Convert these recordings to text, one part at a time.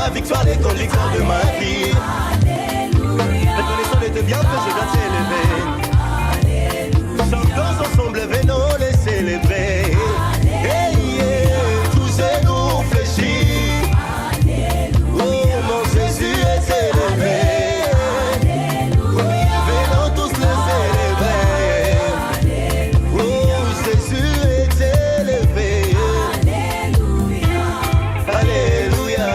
ma victoire, les conducteurs de ma vie. Reconnaissant les deux bienfaits, je dois t'élever. Chantons ensemble, venons les célébrer. Hey, yeah, tous genoux fléchis. Oh, mon Jésus est élevé. Venons tous le célébrer. Oh, Jésus est élevé. Alléluia.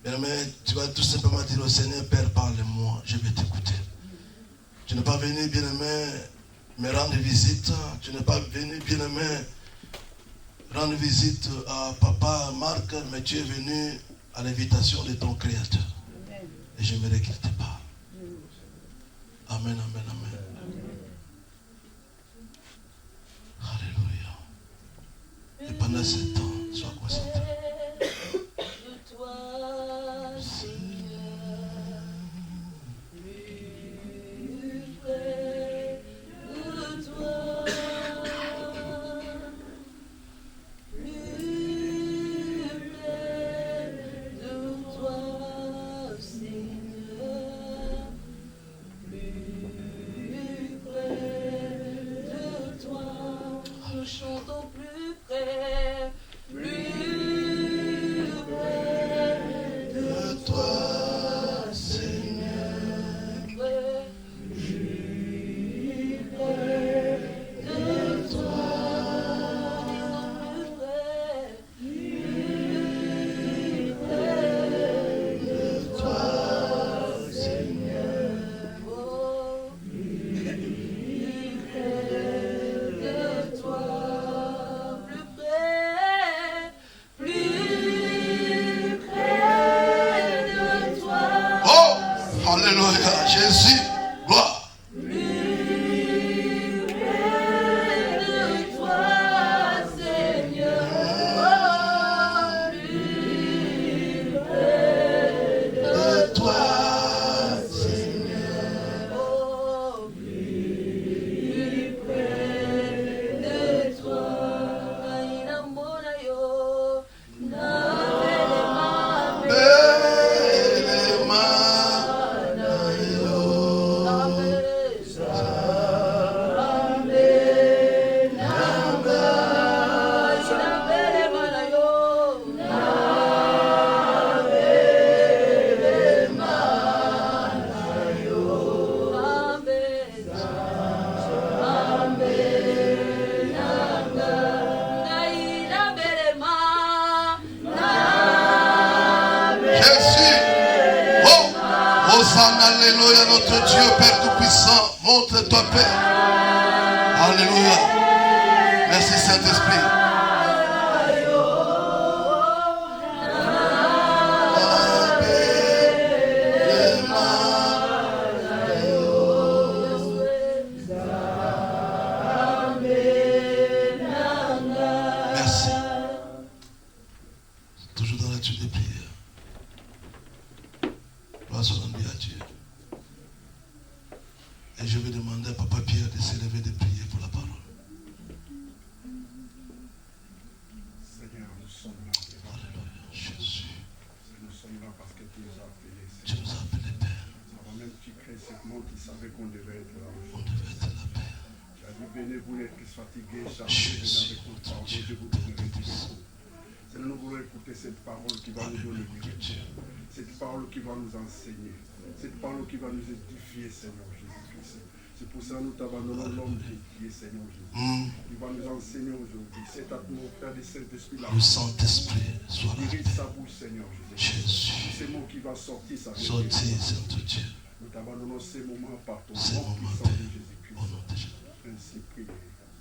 Bien-aimé, tu vas tout simplement dire au Seigneur, Père, parle-moi, je vais t'écouter. Tu n'es pas venu, bien-aimé, me rendre visite. Tu n'es pas venu, bien-aimé, rendre visite à papa Marc, mais tu es venu à l'invitation de ton Créateur. Et j'aimerais qu'il te parle. Amen, amen, amen. Alléluia. Et pendant ce temps, sois concentré. Chantons plus près, De toi, Seigneur, plus près de toi. Plus près de toi, Seigneur. oh, plus près de toi, plus près. Alléluia. Jésus, gloire. Alléluia, notre Dieu, Père Tout-Puissant, montre-toi, Père. Alléluia. Merci, Saint-Esprit. Merci. Toujours dans l'attitude des prières. Gloire soit rendue à Dieu. Et je vais demander à Papa Pierre de s'élever et de prier pour la parole. Seigneur, nous sommes là. Alléluia, Jésus. Nous sommes là parce que tu nous as appelés. Tu nous as appelés, Père. Avant même que tu crées ce monde, tu savais qu'on devait être là. On devait être là, Père. Tu as dit, venez vous les plus fatigués, chargés, venez avec mon parole, je vous donnerai du repos. Seigneur, nous voulons écouter cette parole qui va nous donner du repos. Cette parole qui va nous enseigner. Cette parole qui va nous édifier, Seigneur Jésus-Christ. C'est pour ça que nous t'abandonnons l'homme qui est Seigneur Jésus. Il va nous enseigner aujourd'hui. C'est atmosphère du Saint-Esprit là. Le Saint-Esprit soit là. Dirige sa bouche, Seigneur Jésus. Jésus. Ces mots qui vont sortir, ça va Sortis, Saint-Dieu. Nous t'abandonnons ces moments par ton Ces nom moments, puissant de Père. Jésus-Christ. Au nom de Jésus. Ainsi prié.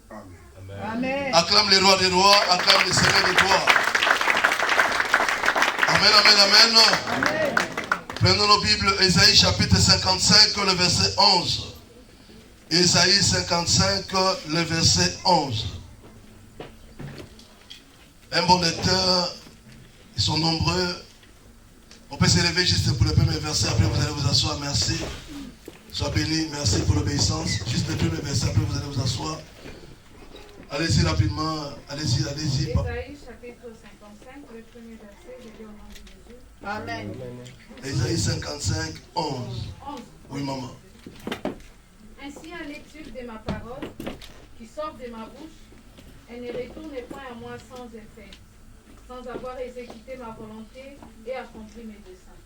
Amen. Amen. Acclame les rois des rois, acclame les seigneurs des rois. Amen, amen, amen. Amen. Prenons nos Bibles, Ésaïe chapitre 55, le verset 11. Ésaïe 55, le verset 11. Un bon lecteur, ils sont nombreux. On peut s'élever juste pour le premier verset, après vous allez vous asseoir, merci. Sois béni, merci pour l'obéissance. Juste le premier verset, après vous allez vous asseoir. Allez-y rapidement, allez-y, allez-y. Ésaïe chapitre 55, le premier verset, je lis au nom de Jésus. Amen. Ésaïe 55, 11. 11. Oui, maman. Ainsi en lecture de ma parole, qui sort de ma bouche, elle ne retourne point à moi sans effet, sans avoir exécuté ma volonté et accompli mes desseins.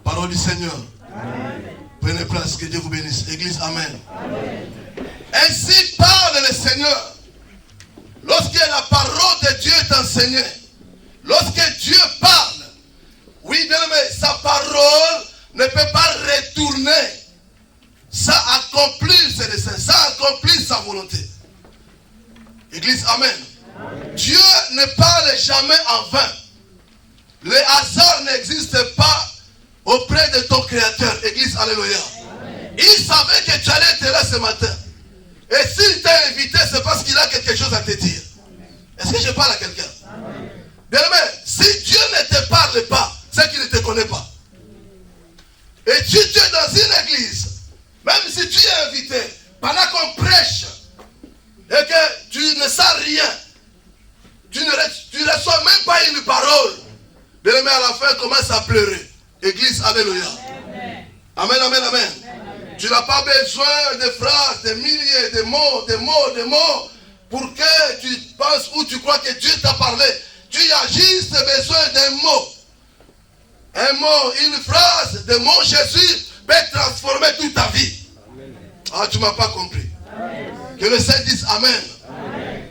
Parole du Seigneur. Amen. Prenez place, que Dieu vous bénisse. Église, amen. Amen. Ainsi parle le Seigneur. Lorsque la parole de Dieu est enseignée, lorsque Dieu parle, oui, bien aimé, sa parole ne peut pas retourner. Ça accomplit ses desseins, ça accomplit sa volonté. Église, amen. Dieu ne parle jamais en vain. Le hasard n'existe pas auprès de ton Créateur. Église, alléluia. Il savait que tu allais être là ce matin. Et s'il t'a invité, c'est parce qu'il a quelque chose à te dire. Est-ce que je parle à quelqu'un? Bien aimé, si Dieu ne te parle pas, c'est qu'il ne te connaît pas. Et tu es dans une église, même si tu es invité, pendant qu'on prêche, et que tu ne sais rien, tu ne reçois même pas une parole, bien aimé, à la fin, commence à pleurer. Église, alléluia. Amen, amen, amen. Tu n'as pas besoin de phrases, de milliers de mots, pour que tu penses ou tu crois que Dieu t'a parlé. Tu as juste besoin d'un mot. Un mot, une phrase de mon Jésus peut transformer toute ta vie. Ah, tu ne m'as pas compris. Que le Seigneur dise Amen.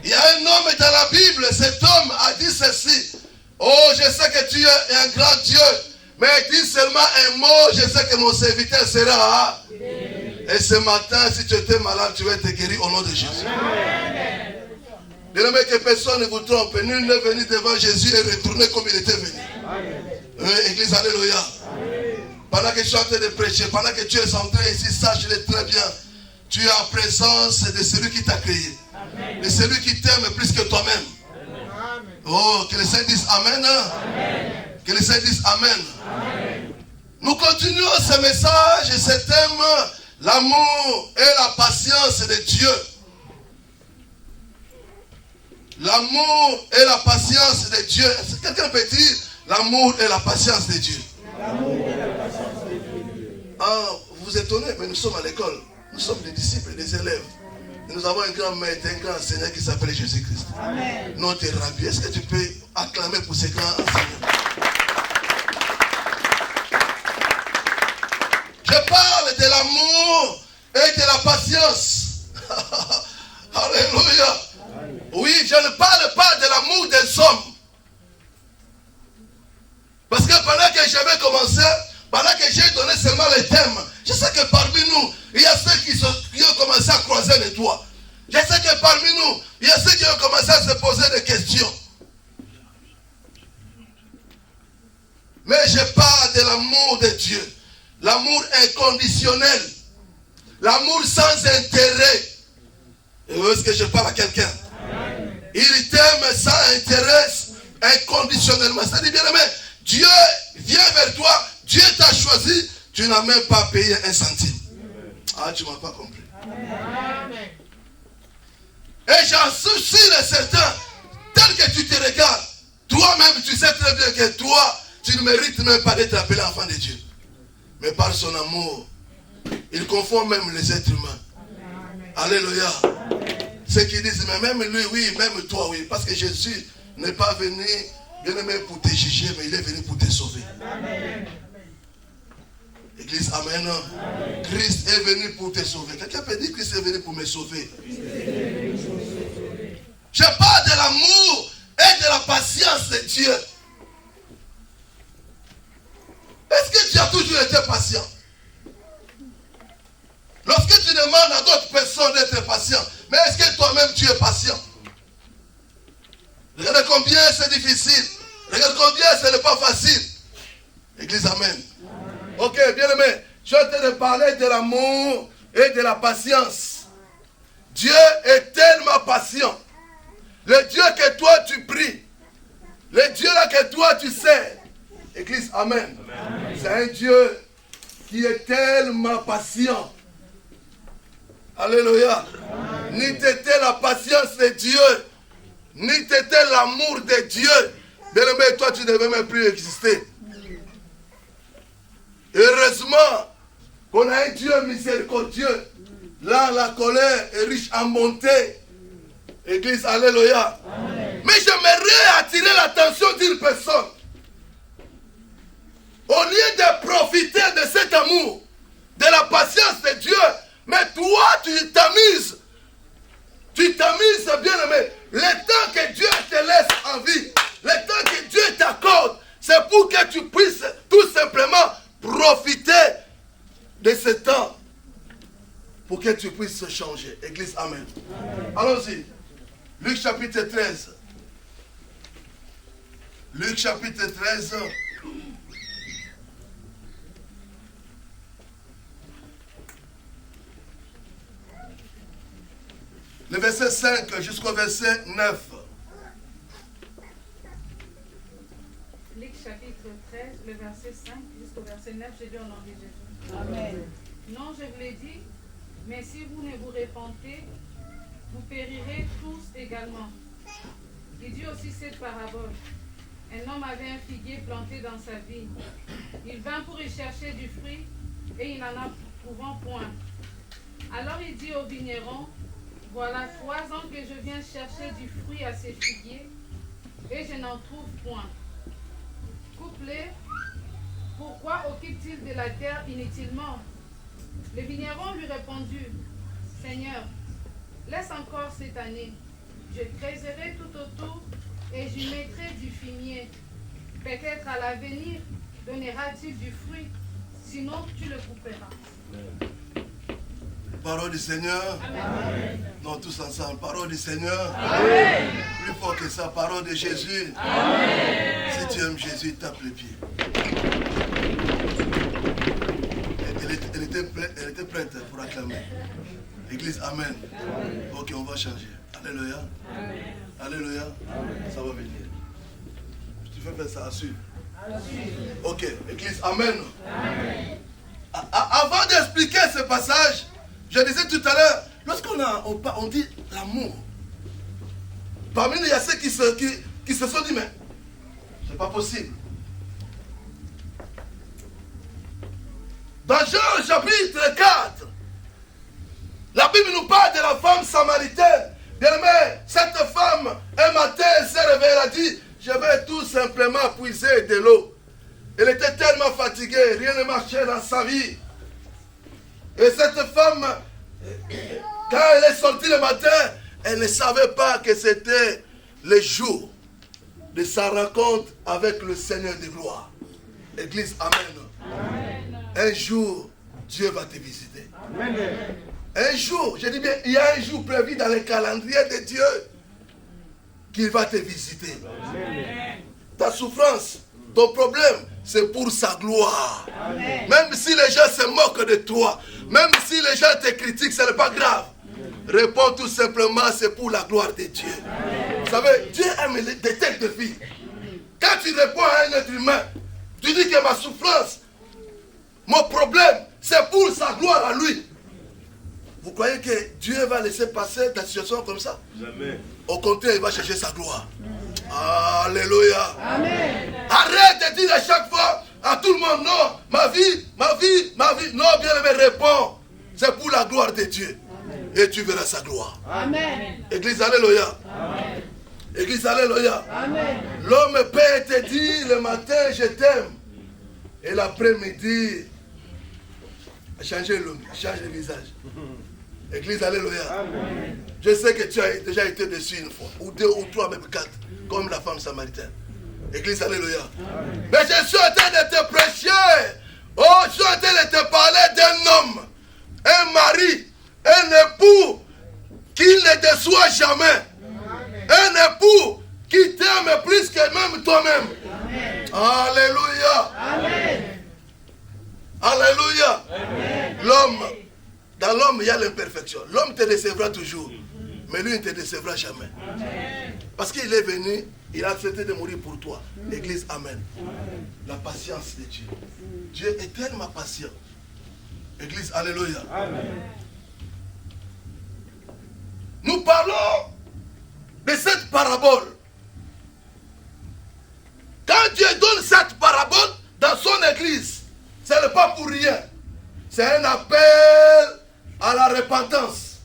Il y a un homme dans la Bible, cet homme a dit ceci. Oh, je sais que tu es un grand Dieu. Mais dis seulement un mot, je sais que mon serviteur sera. Et ce matin, si tu étais malade, tu vas être guéri au nom de Jésus. Bien aimé, que personne ne vous trompe. Nul n'est venu devant Jésus et retourné comme il était venu. Église, alléluia. Pendant que je suis en train de prêcher, pendant que tu es entré ici, sache-le très bien. Tu es en présence de celui qui t'a créé. Amen. De celui qui t'aime plus que toi-même. Oh, que les saints disent Amen. Amen. Que les saints disent Amen. Amen. Nous continuons ce message et ce thème, l'amour et la patience de Dieu. L'amour et la patience de Dieu. Est-ce que quelqu'un peut dire l'amour et la patience de Dieu? L'amour et la patience de Dieu. Ah, vous vous étonnez, mais nous sommes à l'école. Nous sommes des disciples et des élèves. Et nous avons un grand maître, un grand enseignant qui s'appelle Jésus-Christ. Notre rabbi. Est-ce que tu peux acclamer pour ce grand enseignant? Je parle de l'amour et de la patience. Alléluia. Oui, je ne parle pas de l'amour des hommes. Parce que pendant que j'avais commencé, pendant que j'ai donné seulement le thème, je sais que parmi nous, il y a ceux qui ont commencé à croiser les doigts. Je sais que parmi nous, il y a ceux qui ont commencé à se poser des questions. Mais je parle de l'amour de Dieu. L'amour inconditionnel. L'amour sans intérêt. Et est-ce que je parle à quelqu'un? Il t'aime sans intérêt, inconditionnellement. C'est-à-dire, bien aimé, Dieu vient vers toi, Dieu t'a choisi, tu n'as même pas payé un centime. Ah, tu ne m'as pas compris. Amen. Et j'en suis sûr et certain, tel que tu te regardes, toi-même, tu sais très bien que toi, tu ne mérites même pas d'être appelé enfant de Dieu. Mais par son amour, il confond même les êtres humains. Amen. Alléluia. Ceux qui disent, mais même lui, oui, même toi, oui. Parce que Jésus n'est pas venu, bien aimé, pour te juger, mais il est venu pour te sauver. Amen. Église, amen. Amen. Christ est venu pour te sauver. Quelqu'un peut dire que Christ est venu pour me sauver. Je parle de l'amour et de la patience de Dieu. Est-ce que tu as toujours été patient? Lorsque tu demandes à d'autres personnes d'être patient, mais est-ce que toi-même tu es patient? Regarde combien c'est difficile. Regarde combien ce n'est pas facile. Église, amen. Ok, bien aimé. Je suis en train de parler de l'amour et de la patience. Dieu est tellement patient. Le Dieu que toi tu pries, le Dieu là que toi tu sais. Église, amen. Amen. C'est un Dieu qui est tellement patient. Alléluia. Amen. Ni t'était la patience de Dieu, ni t'était l'amour de Dieu. Bien aimé, toi tu ne devais même plus exister. Heureusement qu'on a un Dieu miséricordieux. Là, la colère est riche en bonté. Église, alléluia. Amen. Mais j'aimerais attirer l'attention d'une personne. Au lieu de profiter de cet amour, de la patience de Dieu, mais toi, tu t'amuses. Tu t'amuses, bien aimé. Le temps que Dieu te laisse en vie, le temps que Dieu t'accorde, c'est pour que tu puisses tout simplement profiter de ce temps pour que tu puisses changer. Église, amen. Amen. Allons-y. Luc chapitre 13. Luc chapitre 13. Le verset 5 jusqu'au verset 9. Luc chapitre 13, le verset 5 jusqu'au verset 9, j'ai lu en nom de Jésus. Amen. Non, je vous l'ai dit, mais si vous ne vous repentez, vous périrez tous également. Il dit aussi cette parabole. Un homme avait un figuier planté dans sa vigne. Il vint pour y chercher du fruit, et il n'en a trouvant point. Alors il dit au vigneron, voilà 3 ans que je viens chercher du fruit à ces figuiers, et je n'en trouve point. Couplé, pourquoi occupe-t-il de la terre inutilement? Le vigneron lui répondit, Seigneur, laisse encore cette année. Je creuserai tout autour et j'y mettrai du fumier. Peut-être à l'avenir donnera-t-il du fruit, sinon tu le couperas. Parole du Seigneur. Amen. Non, tous ensemble. Parole du Seigneur. Amen. Plus fort que ça, parole de Jésus. Amen. si tu aimes Jésus, tape les pieds. Parole du Seigneur. Amen. Non, tous ensemble. Parole du Seigneur. Amen. Plus fort que ça, parole de Jésus. Amen. Si tu aimes Jésus, tape les pieds. Amen. Si tu aimes Jésus, tape les pieds. Amen. Si tu aimes Jésus, tape les pieds. était prête pour acclamer. Église, Amen. Ok, on va changer. Alléluia. Alléluia. Ça va venir. Tu fais faire ça à suivre. Ok, Église, Amen. Avant d'expliquer ce passage, je disais tout à l'heure, lorsqu'on dit l'amour, parmi nous, il y a ceux qui se sont dit, mais c'est pas possible. Dans Jean chapitre 4, la Bible nous parle de la femme samaritaine. Bien-aimé, cette femme, un matin, elle s'est réveillée, elle a dit, je vais tout simplement puiser de l'eau. Elle était tellement fatiguée, rien ne marchait dans sa vie. Et cette femme, quand elle est sortie le matin, elle ne savait pas que c'était le jour de sa rencontre avec le Seigneur de gloire. Église, Amen. Un jour, Dieu va te visiter. Amen. Un jour, je dis bien, il y a un jour prévu dans le calendrier de Dieu qu'il va te visiter. Amen. Ta souffrance, ton problème, c'est pour sa gloire. Amen. Même si les gens se moquent de toi, même si les gens te critiquent, ce n'est pas grave. Réponds tout simplement, c'est pour la gloire de Dieu. Amen. Vous savez, Dieu aime des têtes de vie. Quand tu réponds à un être humain, tu dis que ma souffrance, mon problème, c'est pour sa gloire à lui. Vous croyez que Dieu va laisser passer ta situation comme ça? Jamais. Au contraire, il va chercher sa gloire. Alléluia. Amen. Arrête de dire à chaque fois à tout le monde, non, ma vie. Non, bien aimé, réponds. C'est pour la gloire de Dieu. Amen. Et tu verras sa gloire. Amen. Église, alléluia. Amen. Église, alléluia. Amen. L'homme peut te dire le matin, je t'aime. Et l'après-midi, change le visage. Église, alléluia. Amen. Je sais que tu as déjà été déçu une fois, ou deux, ou trois, même quatre, comme la femme samaritaine. Église, alléluia. Amen. Mais je suis en train de te prêcher. Oh, je suis en train de te parler d'un homme, un mari, un époux qui ne déçoit jamais. Amen. Un époux qui t'aime plus que même toi-même. Amen. Alléluia. Amen. Alléluia. Amen. L'homme, dans l'homme, il y a l'imperfection. L'homme te décevra toujours, mais lui ne te décevra jamais. Amen. Parce qu'il est venu, il a accepté de mourir pour toi. Église, Amen. Amen. La patience de Dieu. Dieu est tellement patient. Église, alléluia. Amen. Nous parlons de cette parabole. Quand Dieu donne cette parabole dans son église, ce n'est pas pour rien. C'est un appel à la repentance.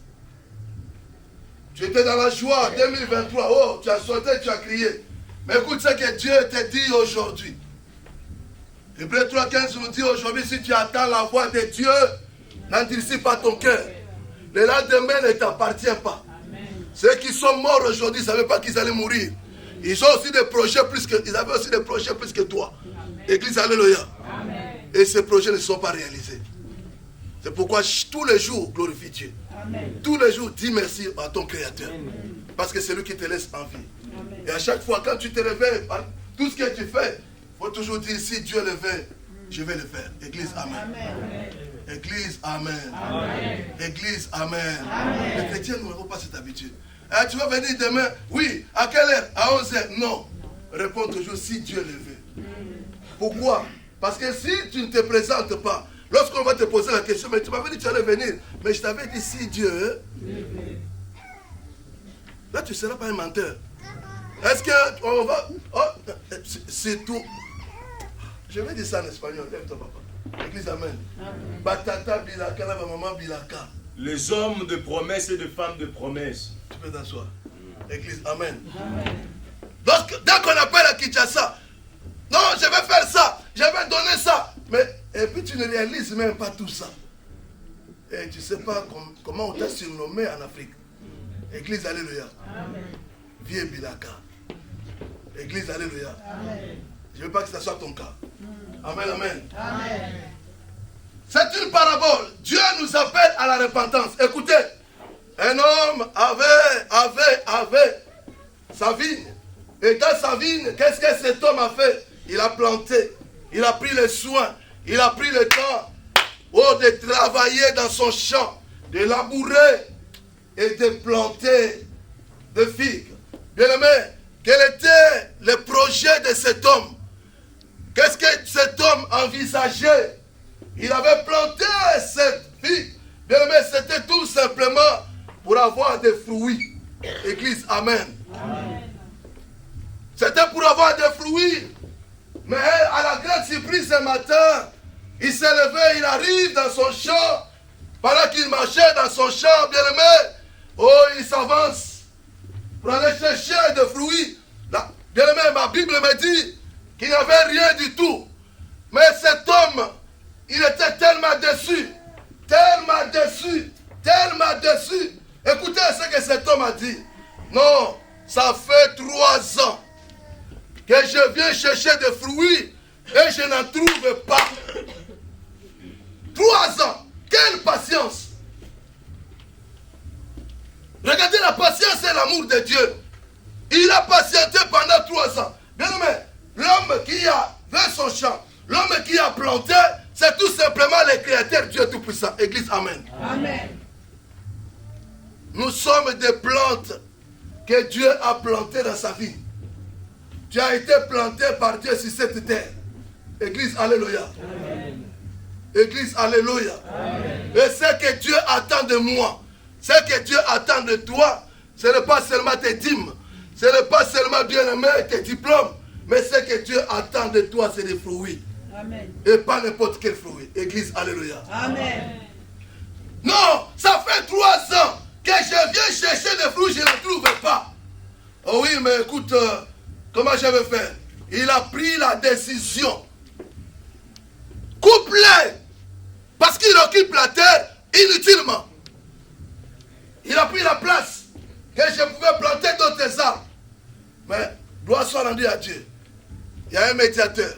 Tu étais dans la joie 2023. Oh, tu as sauté, tu as crié. Mais écoute ce que Dieu te dit aujourd'hui. Hébreux 3,15 nous dit aujourd'hui, si tu attends la voix de Dieu, n'endurcis pas ton cœur. Le lendemain ne t'appartient pas. Amen. Ceux qui sont morts aujourd'hui ne savaient pas qu'ils allaient mourir. Ils ont aussi des projets ils avaient aussi des projets plus que toi. Amen. Église, alléluia. Amen. Et ces projets ne sont pas réalisés. C'est pourquoi tous les jours, glorifie Dieu. Amen. Tous les jours, dis merci à ton Créateur. Amen. Parce que c'est lui qui te laisse en vie. Amen. Et à chaque fois, quand tu te réveilles, tout ce que tu fais, il faut toujours dire, si Dieu le veut, je vais le faire. Église, Amen. Amen. Église, Amen. Amen. Église, Amen. Amen. Les chrétiens n'ont pas cette habitude. Tu vas venir demain, oui, à quelle heure? À 11h. Non. Réponds toujours, si Dieu le veut. Pourquoi? Parce que si tu ne te présentes pas, lorsqu'on va te poser la question, mais tu m'avais dit que tu allais venir, mais je t'avais dit si Dieu, là tu ne seras pas un menteur. Est-ce qu'on va... Oh, c'est tout. Je vais dire ça en espagnol, lève-toi papa. Église, Amen. Batata bilaka, la maman bilaka. Les hommes de promesse et les femmes de promesse. Tu peux t'asseoir. Église, Amen. Donc, dès qu'on appelle à Kinshasa, non, je vais faire ça, je vais donner ça. Mais, et puis tu ne réalises même pas tout ça. Et tu ne sais pas comment on t'a surnommé en Afrique. Église, alléluia. Amen. Vieux Bilaka. Église, alléluia. Amen. Je ne veux pas que ce soit ton cas. Amen, amen. Amen. C'est une parabole. Dieu nous appelle à la repentance. Écoutez, un homme avait sa vigne. Et dans sa vigne, qu'est-ce que cet homme a fait? Il a planté, il a pris les soins, il a pris le temps. de travailler dans son champ, de labourer et de planter des figues. Bien-aimé, quel était le projet de cet homme? Qu'est-ce que cet homme envisageait? Il avait planté cette figue. Bien-aimé, c'était tout simplement pour avoir des fruits. Église, amen. C'était pour avoir des fruits. Mais à la grande surprise ce matin, il s'est levé, il arrive dans son champ. Pendant qu'il marchait dans son champ, bien-aimé, il s'avance pour aller chercher des fruits. Bien-aimé, ma Bible me dit qu'il n'y avait rien du tout. Mais cet homme, il était tellement déçu, tellement déçu, tellement déçu. Écoutez ce que cet homme a dit. Non, ça fait 3 ans que je viens chercher des fruits et je n'en trouve pas. 3 ans. Quelle patience! Regardez la patience et l'amour de Dieu. Il a patienté pendant 3 ans. Bien aimé, l'homme qui a fait son champ, l'homme qui a planté, c'est tout simplement le Créateur Dieu Tout-Puissant. Église, amen. Amen. Nous sommes des plantes que Dieu a plantées dans sa vie. Tu as été planté par Dieu sur cette terre. Église, alléluia. Amen. Église, alléluia. Amen. Et ce que Dieu attend de moi, ce que Dieu attend de toi, ce n'est pas seulement tes dîmes, ce n'est pas seulement, bien aimé, tes diplômes, mais ce que Dieu attend de toi, c'est des fruits. Amen. Et pas n'importe quel fruit. Église, alléluia. Amen. Non, ça fait 3 ans que je viens chercher des fruits, je ne les trouve pas. Oh oui, mais écoute, comment je vais faire? Il a pris la décision. Couplé, parce qu'il occupe la terre inutilement. Il a pris la place que je pouvais planter d'autres arbres. Mais, gloire soit rendue à Dieu. Il y a un médiateur.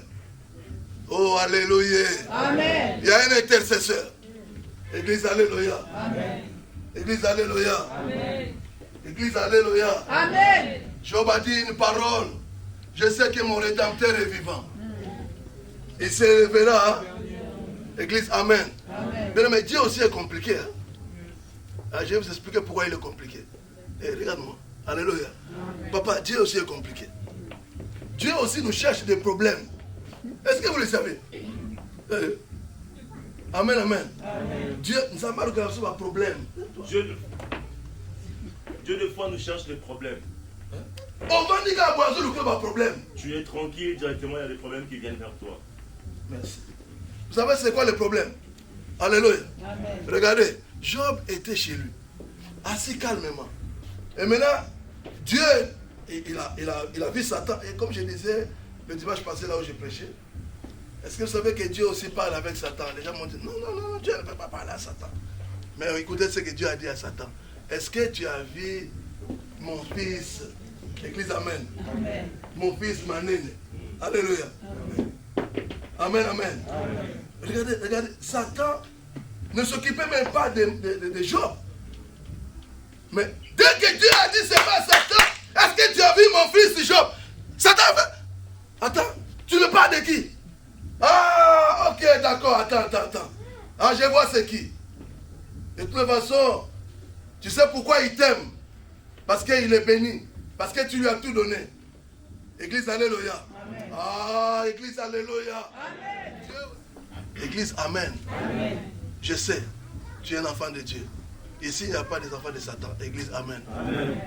Oh, alléluia. Amen. Il y a un intercesseur. Église, alléluia. Amen. Église, alléluia. Amen. Église, alléluia. Amen. Job a dit une parole. Je sais que mon Rédempteur est vivant. Il se révélera. Hein? Église, amen. Amen. Mais Dieu aussi est compliqué. Hein? Je vais vous expliquer pourquoi il est compliqué. Regarde-moi. Alléluia. Amen. Papa, Dieu aussi est compliqué. Dieu aussi nous cherche des problèmes. Est-ce que vous le savez? Amen, amen. Amen. Dieu nous a marqué sur un problème. Dieu, des fois, nous cherche des problèmes. On va dire qu'à Boisou, nous avons un problème. Tu es tranquille, directement, il y a des problèmes qui viennent vers toi. Merci. Vous savez c'est quoi le problème? Alléluia. Amen. Regardez, Job était chez lui, assis calmement. Et maintenant, Dieu, il a vu Satan. Et comme je disais le dimanche passé là où j'ai prêché, est-ce que vous savez que Dieu aussi parle avec Satan? Les gens m'ont dit, non, Dieu ne peut pas parler à Satan. Mais écoutez ce que Dieu a dit à Satan. Est-ce que tu as vu mon fils? Église, amen. Amen. Mon fils Manene. Alléluia. Amen, amen. Amen. Regardez, Satan ne s'occupait même pas de Job. Mais dès que Dieu a dit c'est pas Satan, est-ce que tu as vu mon fils Job? Satan a fait. Attends, tu me parles de qui? Ah, ok, d'accord, attends. Ah, je vois c'est qui. De toute façon, tu sais pourquoi il t'aime? Parce qu'il est béni. Parce que tu lui as tout donné. Église, alléluia. Amen. Ah, Église, alléluia. Amen. Église, amen. Amen. Je sais, tu es un enfant de Dieu. Ici, il n'y a pas des enfants de Satan. Église, amen. Amen.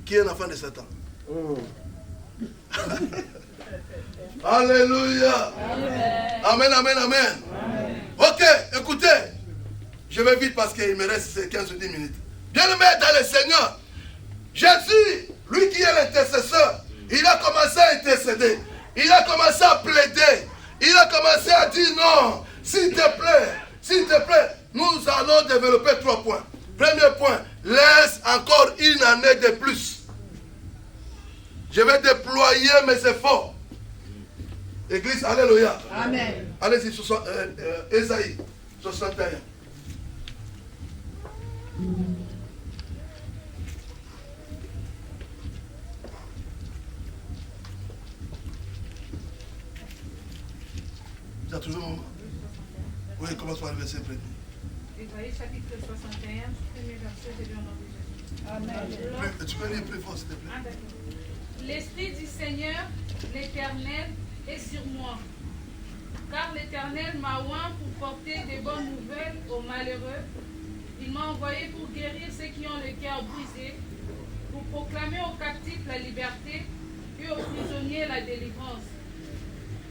Qui est un enfant de Satan? Oh. Alléluia. Amen, amen, amen. Ok, écoutez. Je vais vite parce qu'il me reste 15 ou 10 minutes. Bien-aimé dans le Seigneur, Jésus, lui qui est l'intercesseur, il a commencé à intercéder. Il a commencé à plaider. Il a commencé à dire non, s'il te plaît, nous allons développer 3 points. Premier point, laisse encore une année de plus. Je vais déployer mes efforts. Église, alléluia. Amen. Allez-y, Ésaïe 61. Tu as trouvé mon moment? Oui, commence par le verset premier. Ésaïe chapitre 61, premier verset, j'ai lu au nom de Jésus. Amen. Tu peux lire plus fort, s'il te plaît. Ah, d'accord. L'Esprit du Seigneur, l'Éternel, est sur moi. Car l'Éternel m'a oint pour porter des bonnes nouvelles aux malheureux. Il m'a envoyé pour guérir ceux qui ont le cœur brisé, pour proclamer aux captifs la liberté et aux prisonniers la délivrance,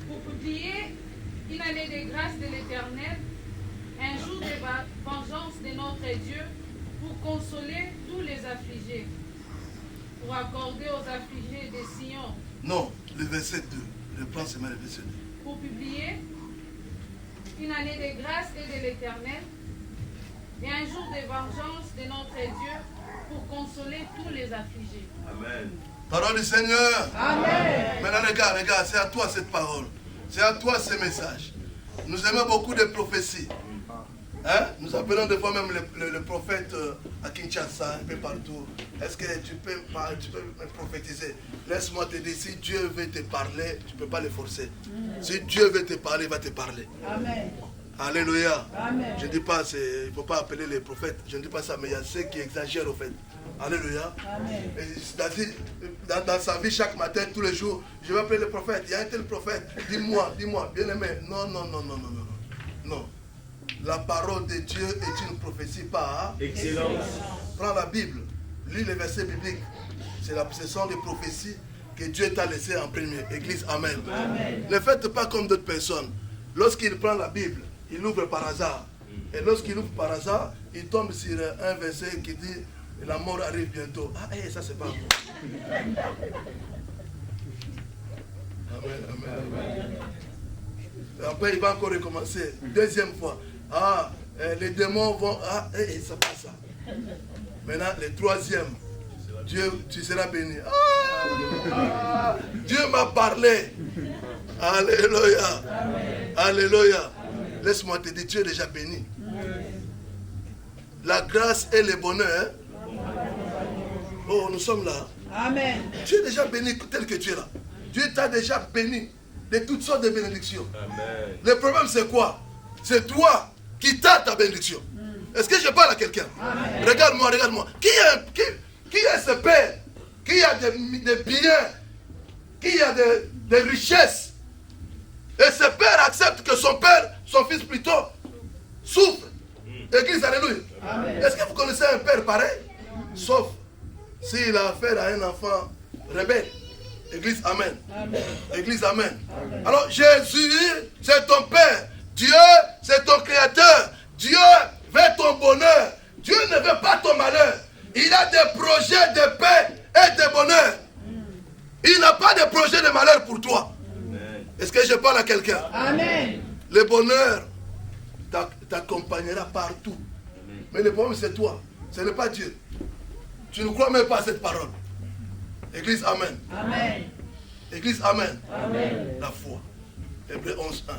pour publier une année de grâce de l'Éternel, un jour de vengeance de notre Dieu, pour consoler tous les affligés, pour accorder aux affligés des Sion. Non, le verset 2. Je prends seulement le verset 2. Pour publier une année de grâce et de l'Éternel, et un jour de vengeance de notre Dieu, pour consoler tous les affligés. Amen. Parole du Seigneur. Amen. Maintenant, regarde, c'est à toi cette parole. C'est à toi ce message. Nous aimons beaucoup de prophéties. Hein? Nous appelons des fois même le prophète à Kinshasa, un peu partout. Est-ce que tu peux me prophétiser? Laisse-moi te dire, si Dieu veut te parler, tu ne peux pas le forcer. Si Dieu veut te parler, il va te parler. Amen. Alléluia. Amen. Je ne dis pas, il ne faut pas appeler les prophètes. Je ne dis pas ça, mais il y a ceux qui exagèrent au fait. Alléluia. Amen. Et dans sa vie, chaque matin, tous les jours, je vais appeler le prophète. Il y a un tel prophète. Dis-moi, bien aimé. Non. Non. La parole de Dieu est une prophétie par Excellence. Prends la Bible, lis les versets bibliques. Ce sont des prophéties que Dieu t'a laissées en premier. Église, amen. Amen. Ne faites pas comme d'autres personnes. Lorsqu'il prend la Bible, il l'ouvre par hasard. Et lorsqu'il ouvre par hasard, il tombe sur un verset qui dit la mort arrive bientôt. Ah, ça c'est pas bon. Amen. Après, il va encore recommencer. Deuxième fois. Les démons vont. Ça passe ça. Maintenant, le troisième. Dieu, tu seras béni. Dieu m'a parlé. Alléluia. Amen. Alléluia. Laisse-moi te dire, tu es déjà béni. La grâce et le bonheur. Oh, nous sommes là. Amen. Tu es déjà béni tel que tu es là. Dieu t'a déjà béni de toutes sortes de bénédictions. Amen. Le problème c'est quoi? C'est toi qui t'as ta bénédiction. Est-ce que je parle à quelqu'un? Regarde-moi. Qui est ce père qui a des biens, qui a des richesses? Et ce père accepte que son fils plutôt, souffre. Église, alléluia. Est-ce que vous connaissez un père pareil? Sauf s'il a affaire à un enfant rebelle. Église, amen. Église, amen. Alors Jésus, c'est ton Père. Dieu, c'est ton Créateur. Dieu veut ton bonheur. Dieu ne veut pas ton malheur. Il a des projets de paix et de bonheur. Il n'a pas de projet de malheur pour toi. Est-ce que je parle à quelqu'un? Amen. Le bonheur t'accompagnera partout. Mais le problème c'est toi. Ce n'est pas Dieu. Tu ne crois même pas à cette parole. Église, amen. Amen. Église, amen. Amen. La foi. Hébreux 11, 1.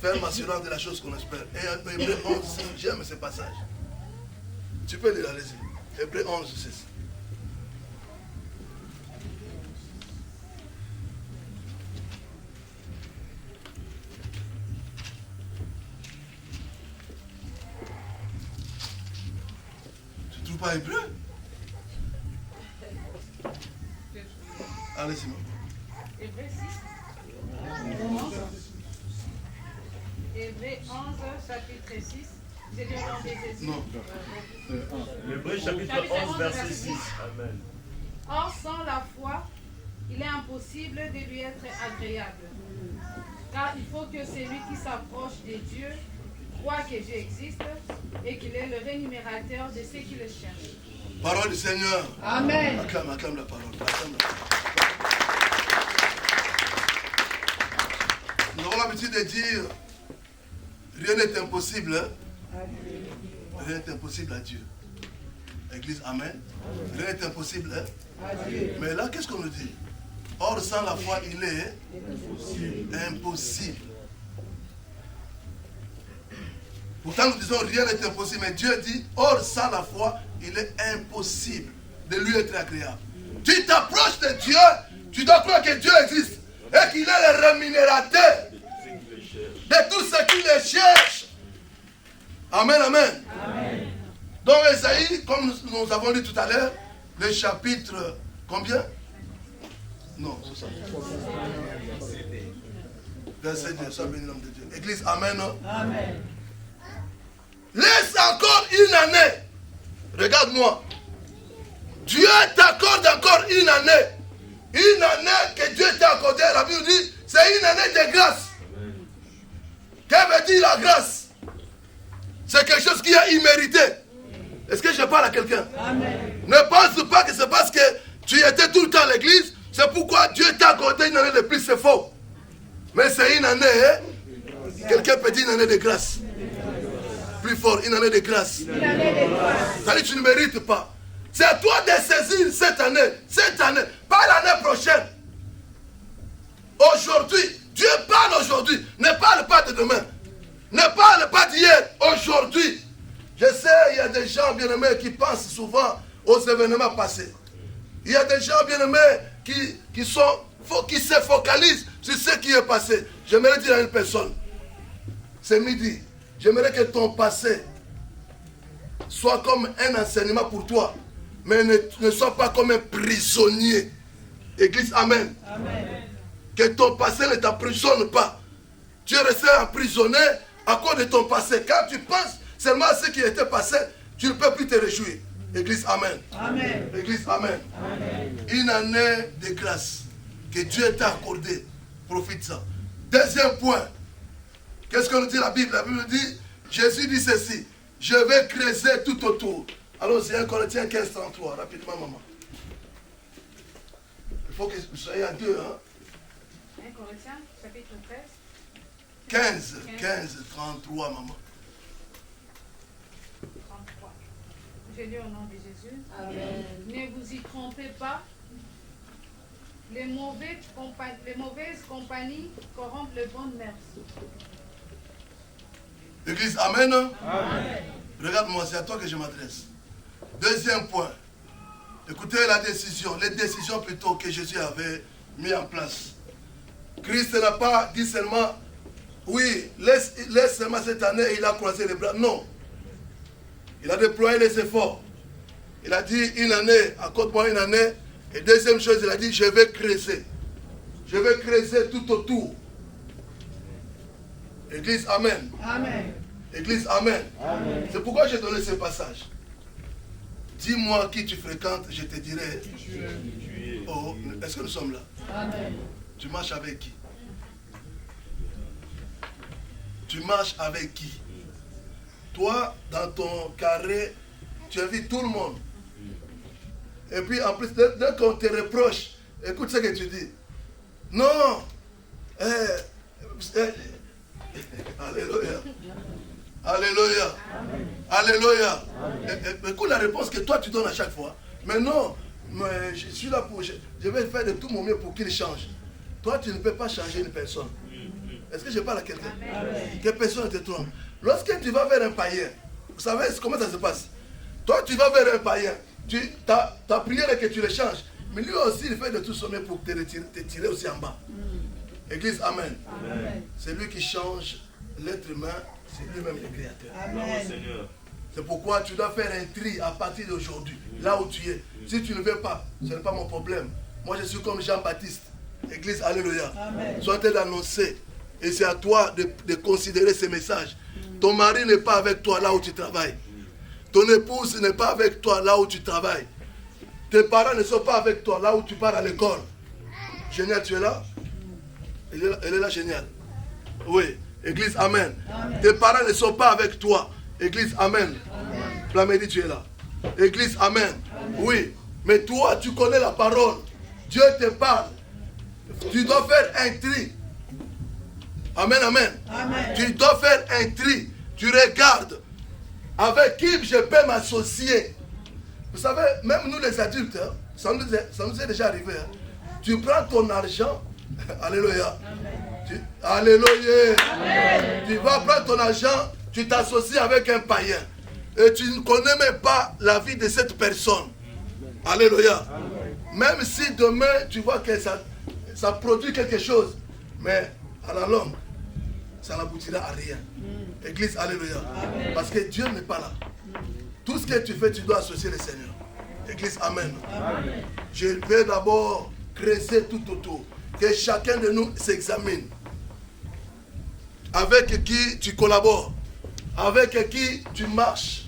Ferme assurance de la chose qu'on espère. Et Hébreux 11, 6. J'aime ce passage. Tu peux lire, allez-y. Hébreux 11, 6. Tu ne trouves pas Hébreux? Allez-y, maman. Hébreux 6. Hébreux 11, chapitre 6. J'ai lu au nom de Jésus. Non. Hébreux chapitre 11, verset 6. Amen. Or, sans la foi, il est impossible de lui être agréable. Car il faut que celui qui s'approche de Dieu croit que Dieu existe et qu'il est le rémunérateur de ceux qui le cherchent. Parole du Seigneur. Amen. Acclame la parole. Acclame la parole. Nous avons l'habitude de dire, rien n'est impossible. Hein? Rien n'est impossible à Dieu. Église, amen. Rien n'est impossible. Hein? Mais là, qu'est-ce qu'on nous dit? Or, sans la foi, il est impossible. Pourtant, nous disons, rien n'est impossible. Mais Dieu dit, or, sans la foi, il est impossible de lui être agréable. Tu t'approches de Dieu, tu dois croire que Dieu existe et qu'il est le rémunérateur de tous ceux qui le cherchent. Amen, amen. Amen. Donc Esaïe, comme nous avons dit tout à l'heure, le chapitre combien? Non, c'est ça. Verset 2, sois béni l'homme de Dieu. Église, amen. Amen. Laisse encore une année. Regarde-moi. Dieu t'accorde encore une année. Une année que Dieu t'a accordée. La Bible dit, c'est une année de grâce. Qu'est-ce que veut dire la grâce? C'est quelque chose qui est immérité. Est-ce que je parle à quelqu'un? Ne pense pas que c'est parce que tu étais tout le temps à l'église, c'est pourquoi Dieu t'a accordé une année de plus, c'est faux. Mais c'est une année, hein? Quelqu'un peut dire une année de grâce. Plus fort, une année de grâce. Ça dit que tu ne mérites pas. C'est à toi de saisir cette année, pas l'année prochaine. Aujourd'hui, Dieu parle aujourd'hui, ne parle pas de demain. Ne parle pas d'hier, aujourd'hui. Je sais, il y a des gens bien-aimés qui pensent souvent aux événements passés. Il y a des gens bien-aimés qui se focalisent sur ce qui est passé. J'aimerais dire à une personne, c'est midi, j'aimerais que ton passé soit comme un enseignement pour toi, mais ne sois pas comme un prisonnier. Église, amen. Amen. Que ton passé ne t'emprisonne pas. Tu es resté emprisonné à cause de ton passé. Quand tu penses seulement à ce qui était passé, tu ne peux plus te réjouir. Église, amen. Amen. Église, amen. Amen. Une année de grâce que Dieu t'a accordée. Profite-en. Deuxième point. Qu'est-ce que nous dit la Bible? La Bible dit, Jésus dit ceci, je vais creuser tout autour. Alors c'est 1 Corinthiens 15, 33. Rapidement, maman. Il faut que vous soyez à deux. Hein? 1 Corinthiens, chapitre 13. 15, 33, maman. 33. Je lis au nom de Jésus. Amen. Ne vous y trompez pas. Les mauvaises compagnies corrompent les bonnes mœurs. L'église, amen. Amen. Regarde-moi, c'est à toi que je m'adresse. Deuxième point. Écoutez la décision, les décisions plutôt que Jésus avait mis en place. Christ n'a pas dit seulement, oui, laisse seulement cette année et il a croisé les bras. Non. Il a déployé les efforts. Il a dit une année, accorde-moi une année. Et deuxième chose, il a dit, je vais creuser. Je vais creuser tout autour. Église, amen. Amen. Église, amen. Amen. C'est pourquoi j'ai donné ce passage. Dis-moi qui tu fréquentes, je te dirai. Oh, est-ce que nous sommes là? Amen. Tu marches avec qui? Tu marches avec qui? Toi, dans ton carré, tu invites tout le monde. Et puis en plus, dès qu'on te reproche, écoute ce que tu dis. Non. Alléluia. Alléluia. Alléluia. Écoute la réponse que toi tu donnes à chaque fois. Mais non, mais je suis là pour... Je vais faire de tout mon mieux pour qu'il change. Toi, tu ne peux pas changer une personne. Est-ce que je parle à quelqu'un? Que personne ne te trompe. Lorsque tu vas vers un païen, vous savez comment ça se passe? Toi, tu vas vers un païen. Ta prière est que tu le changes. Mais lui aussi, il fait de tout son mieux pour te tirer aussi en bas. Église, amen. Amen. C'est lui qui change l'être humain, c'est lui-même le créateur. Amen. C'est pourquoi tu dois faire un tri à partir d'aujourd'hui, là où tu es. Si tu ne veux pas, ce n'est pas mon problème. Moi, je suis comme Jean-Baptiste. Église, alléluia. Sois-t-elle d'annoncer. Et c'est à toi de considérer ces messages. Ton mari n'est pas avec toi là où tu travailles. Ton épouse n'est pas avec toi là où tu travailles. Tes parents ne sont pas avec toi là où tu pars à l'école. Génial, tu es là? Elle est là, génial. Oui, Église, amen. Amen. Tes parents ne sont pas avec toi. Église, amen. Flamédie, tu es là. Église, amen. Amen. Oui, mais toi, tu connais la parole. Dieu te parle. Tu dois faire un tri. Amen, amen. Amen. Tu dois faire un tri. Tu regardes avec qui je peux m'associer. Vous savez, même nous les adultes, hein, ça nous est déjà arrivé. Hein. Tu prends ton argent. Alléluia. Alléluia. Amen. Tu vas prendre ton argent, tu t'associes avec un païen. Et tu ne connais même pas la vie de cette personne. Alléluia. Amen. Même si demain tu vois que ça produit quelque chose, mais à la longue, ça n'aboutira à rien. Église, alléluia. Parce que Dieu n'est pas là. Tout ce que tu fais, tu dois associer le Seigneur. Église, amen. Je vais d'abord creuser tout autour. Que chacun de nous s'examine. Avec qui tu collabores. Avec qui tu marches.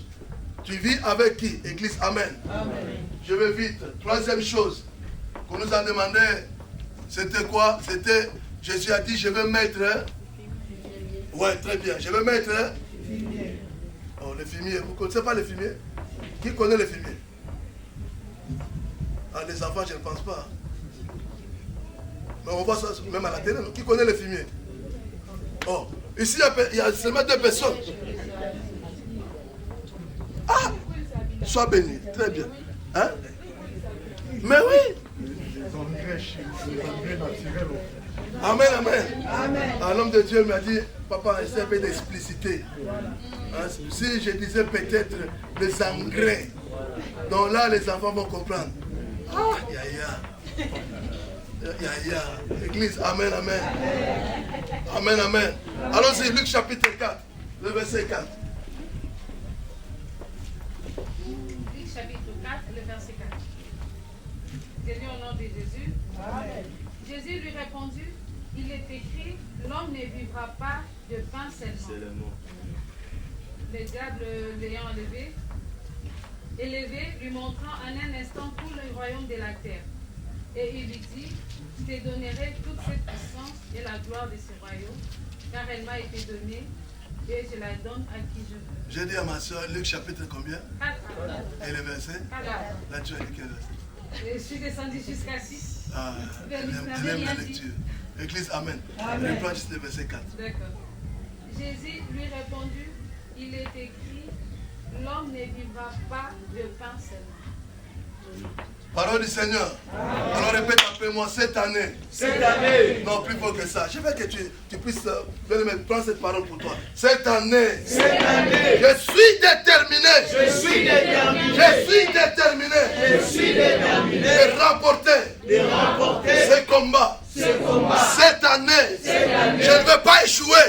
Tu vis avec qui? Église, amen. Je vais vite. Troisième chose qu'on nous a demandé, c'était quoi? C'était, Jésus a dit, je vais mettre... Ouais, très bien. Je vais mettre... Oh, les fumiers. Vous ne connaissez pas les fumiers? Qui connaît les fumiers? Ah, les enfants, je ne pense pas. Mais on voit ça même à la télé. Non? Qui connaît les fumiers? Oh, ici, il y a seulement 2 personnes. Ah, sois béni. Très bien. Hein? Mais oui. Amen, amen. Un homme de Dieu m'a dit, papa, essaie d'expliciter. Hein, si je disais peut-être les engrais, donc là les enfants vont comprendre. Ah, ya. Église, amen, amen. Amen, amen. Allons-y, Luc chapitre 4, le verset 4. Luc chapitre 4, le verset 4. Je lis au nom de Jésus. Amen. Jésus lui répondit, il est écrit, l'homme ne vivra pas de pain seulement. Le diable l'ayant élevé, lui montrant en un instant tout le royaume de la terre. Et il lui dit, je te donnerai toute cette puissance et la gloire de ce royaume, car elle m'a été donnée, et je la donne à qui je veux. J'ai dit à ma soeur, Luc chapitre combien? 4. Et le verset? 4. Là tu as dit quel verset? Je suis descendu jusqu'à 6. Ah, elle aime la lecture. Église, amen. Reprends juste le verset 4. D'accord. Jésus lui répondit, il est écrit, l'homme ne vivra pas de pain seulement. Parole du Seigneur. Alors répète après moi, cette année. Cette année. Non, plus fort que ça. Je veux que tu puisses prendre cette parole pour toi. Cette année. Cette année. Je suis déterminé. Je suis déterminé. Je suis déterminé. Je suis déterminé. De remporter ce combat. Cette année. Je ne veux pas échouer.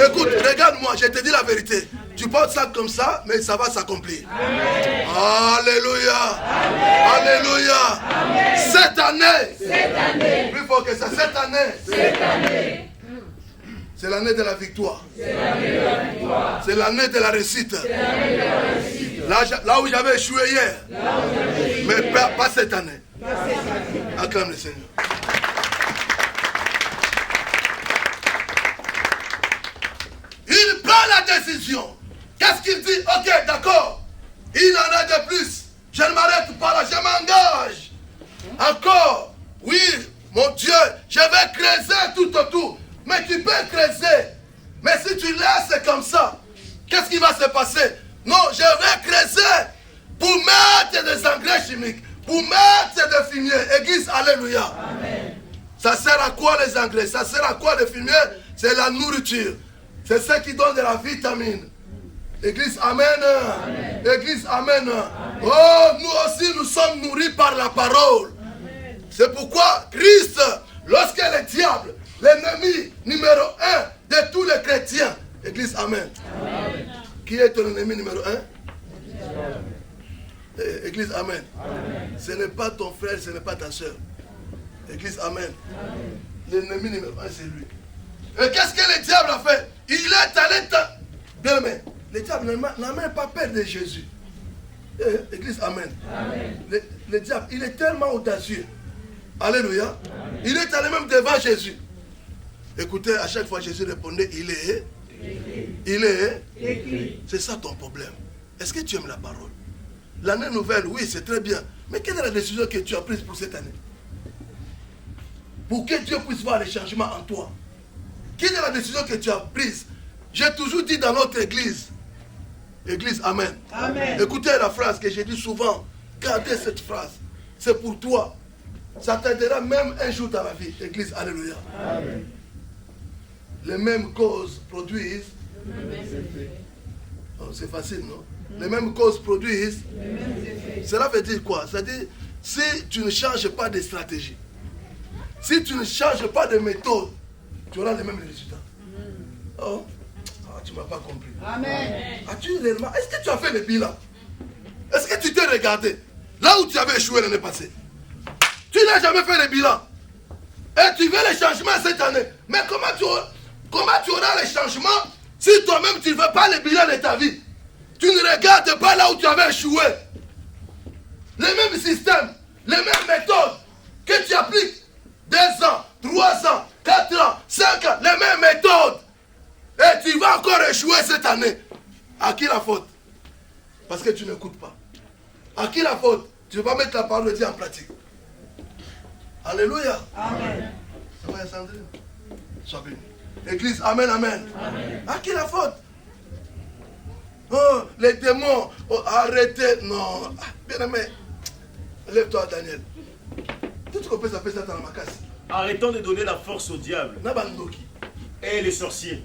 Écoute, regarde-moi, je te dis la vérité. Tu penses ça comme ça, mais ça va s'accomplir. Alléluia. Alléluia. Cette année. Plus fort que ça. Cette année. C'est l'année de la victoire. C'est l'année de la réussite. Là où j'avais échoué hier. Mais pas cette année. Acclame le Seigneur. Il prend la décision. Qu'est-ce qu'il dit? Ok, d'accord. Il en a de plus. Je ne m'arrête pas là, je m'engage. Encore. Oui, mon Dieu, je vais creuser tout autour. Mais tu peux creuser. Mais si tu laisses comme ça, qu'est-ce qui va se passer? Non, je vais creuser pour mettre des engrais chimiques, pour mettre des fumiers. Église, alléluia. Amen. Ça sert à quoi les engrais? Ça sert à quoi les fumiers? C'est la nourriture. C'est ce qui donne de la vitamine. Église, amen. Amen. Église, amen. Amen. Oh, nous aussi, nous sommes nourris par la parole. C'est pourquoi Christ, lorsque le diable, l'ennemi numéro 1 de tous les chrétiens, Église, amen. Amen. Qui est ton ennemi numéro 1? Église, amen. Amen. Ce n'est pas ton frère, ce n'est pas ta soeur. Église, amen. Amen. L'ennemi numéro 1, c'est lui. Et qu'est-ce que le diable a fait? Il est allé... Bien aimé, le diable n'a même pas peur de Jésus. Église, amen. Amen. Le diable, il est tellement audacieux. Alléluia. Amen. Il est allé même devant Jésus. Écoutez, à chaque fois Jésus répondait, il est écrit. C'est ça ton problème. Est-ce que tu aimes la parole? L'année nouvelle, oui, c'est très bien. Mais quelle est la décision que tu as prise pour cette année? Pour que Dieu puisse voir les changements en toi. Quelle est la décision que tu as prise? J'ai toujours dit dans notre église. Église, amen. Amen. Écoutez la phrase que j'ai dit souvent. Gardez cette phrase. C'est pour toi. Ça t'aidera même un jour dans la vie. Église, alléluia. Amen. Les mêmes causes produisent. Oh, c'est facile, non? Les mêmes causes produisent. Cela veut dire quoi? C'est-à-dire, si tu ne changes pas de stratégie, si tu ne changes pas de méthode, tu auras les mêmes résultats. Oh, tu ne m'as pas compris. Amen. As-tu réellement... Est-ce que tu as fait le bilan? Est-ce que tu t'es regardé là où tu avais échoué l'année passée? Tu n'as jamais fait le bilan. Et tu veux les changements cette année. Mais comment tu auras les changements si toi-même tu ne veux pas le bilan de ta vie? Tu ne regardes pas là où tu avais échoué. Les mêmes systèmes, les mêmes méthodes que tu appliques. 2 ans, 3 ans, 4 ans, 5 ans, les mêmes méthodes. Et tu vas encore échouer cette année. À qui la faute? Parce que tu n'écoutes pas. À qui la faute? Tu ne veux pas mettre la parole de Dieu en pratique. Alléluia. Amen. Ça va, Sandrine? Sois béni. Église, amen, amen. Amen. À qui la faute? Oh, les démons, oh, arrêtez. Non. Bien aimé, lève-toi, Daniel. Tout ce qu'on peut s'appeler ça dans la macasse. Arrêtons de donner la force au diable. Et les sorciers.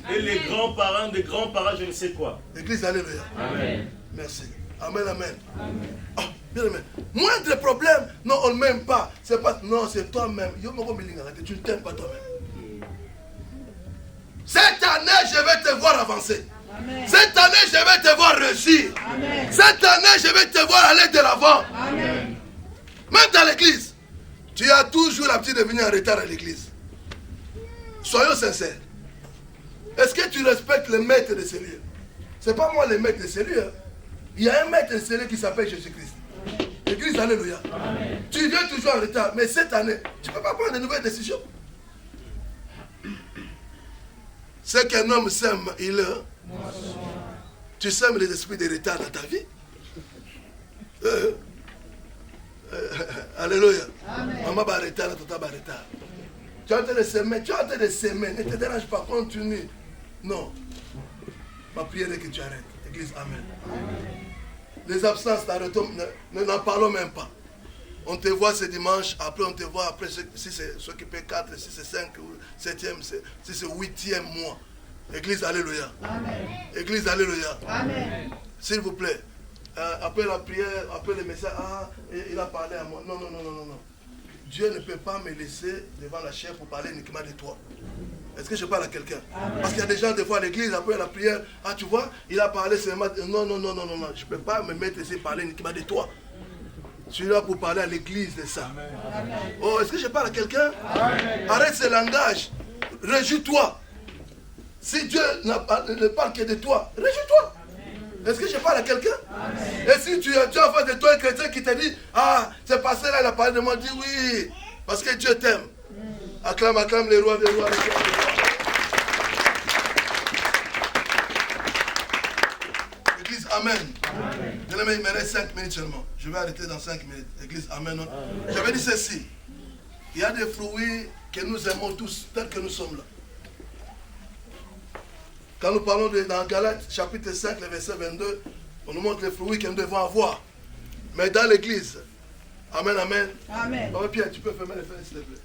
Et les grands-parents des grands-parents, je ne sais quoi. Église, alléluia. Amen. Merci. Amen, amen. Ah, bien aimé. Moindre problème, non, on ne m'aime pas. C'est pas, non, c'est toi-même. Tu ne t'aimes pas toi-même. Cette année, je vais te voir avancer. Amen. Cette année, je vais te voir réussir. Amen. Cette année, je vais te voir aller de l'avant. Amen. Même dans l'église, tu as toujours l'habitude de venir en retard à l'église. Soyons sincères. Est-ce que tu respectes le maître de ce lieu? Ce n'est pas moi le maître de ce lieu. Il y a un maître de ce lieu qui s'appelle Jésus-Christ. L'église, alléluia. Amen. Tu viens toujours en retard, mais cette année, tu ne peux pas prendre de nouvelles décisions. Ce qu'un homme sème, il est. Tu sèmes les esprits de retard dans ta vie. Alléluia. Maman va retard, tata va retard. Tu as en train de s'aimer, ne te dérange pas, continue. Non. Ma prière est que tu arrêtes. Église, amen. Les absences, n'en parlons même pas. On te voit ce dimanche, après on te voit, après si c'est s'occuper 4, si c'est 5, 7e, si c'est 8e mois. Église, alléluia. Amen. Église, alléluia. Amen. S'il vous plaît, après la prière, après le message, il a parlé à moi. Non. Dieu ne peut pas me laisser devant la chair pour parler uniquement de toi. Est-ce que je parle à quelqu'un? Parce qu'il y a des gens, des fois, à l'église, après la prière, tu vois, il a parlé seulement. Non. Je ne peux pas me mettre ici et parler uniquement de toi. Je suis là pour parler à l'église de ça. Amen. Oh, est-ce que je parle à quelqu'un? Arrête ce langage. Réjouis-toi. Si Dieu ne parle que de toi, réjouis-toi. Est-ce que je parle à quelqu'un? Et si tu as en face de toi un chrétien qui te dit, ce pasteur-là, il a parlé de moi, dis oui, parce que Dieu t'aime. Acclame les rois des rois. Église, amen. Bien aimé, il me reste 5 minutes seulement. Je vais arrêter dans 5 minutes. Église, amen. J'avais dit ceci. Il y a des fruits que nous aimons tous, tels que nous sommes là. Quand nous parlons dans Galates, chapitre 5, le verset 22, on nous montre les fruits que nous devons avoir. Mais dans l'église, amen, amen. Amen. Oh, Pierre, tu peux fermer les fenêtres, s'il te plaît.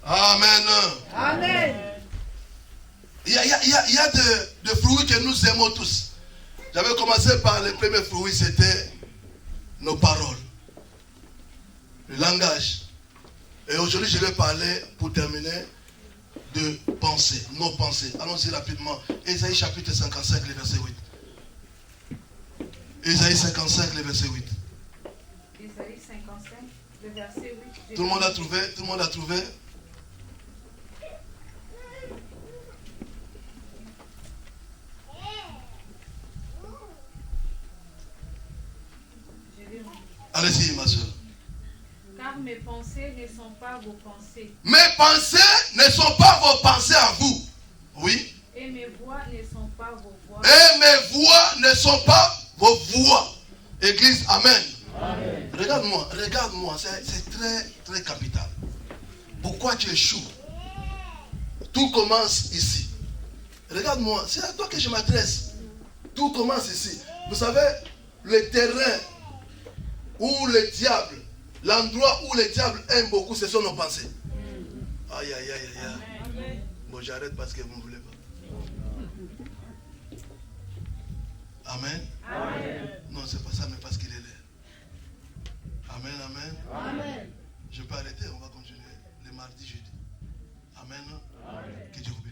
Amen. Amen. Il y a des fruits que nous aimons tous. J'avais commencé par les premiers fruits, c'était nos paroles, le langage. Et aujourd'hui, je vais parler, pour terminer, de pensée, nos pensées. Allons-y rapidement. Ésaïe chapitre 55, le verset 8. Ésaïe 55, le verset 8. Ésaïe 55, le verset 8. Tout le monde a trouvé? Tout le monde a trouvé? Allez-y, ma soeur. Car mes pensées ne sont pas vos pensées. Mes pensées ne sont pas vos pensées à vous. Oui. Et mes voix ne sont pas vos voix. Et mes voix ne sont pas vos voix. Église, amen. Amen. Regarde-moi, c'est très, très capital. Pourquoi tu échoues? Tout commence ici. Regarde-moi, c'est à toi que je m'adresse. Tout commence ici. Vous savez, le terrain où le diable, l'endroit où le diable aime beaucoup, ce sont nos pensées. Aïe. Bon, j'arrête parce que vous ne voulez pas. Amen. Non, c'est pas ça, mais parce qu'il est là. amen. Amen. Je peux arrêter, on va continuer les mardis, jeudi. Amen. Que Dieu vous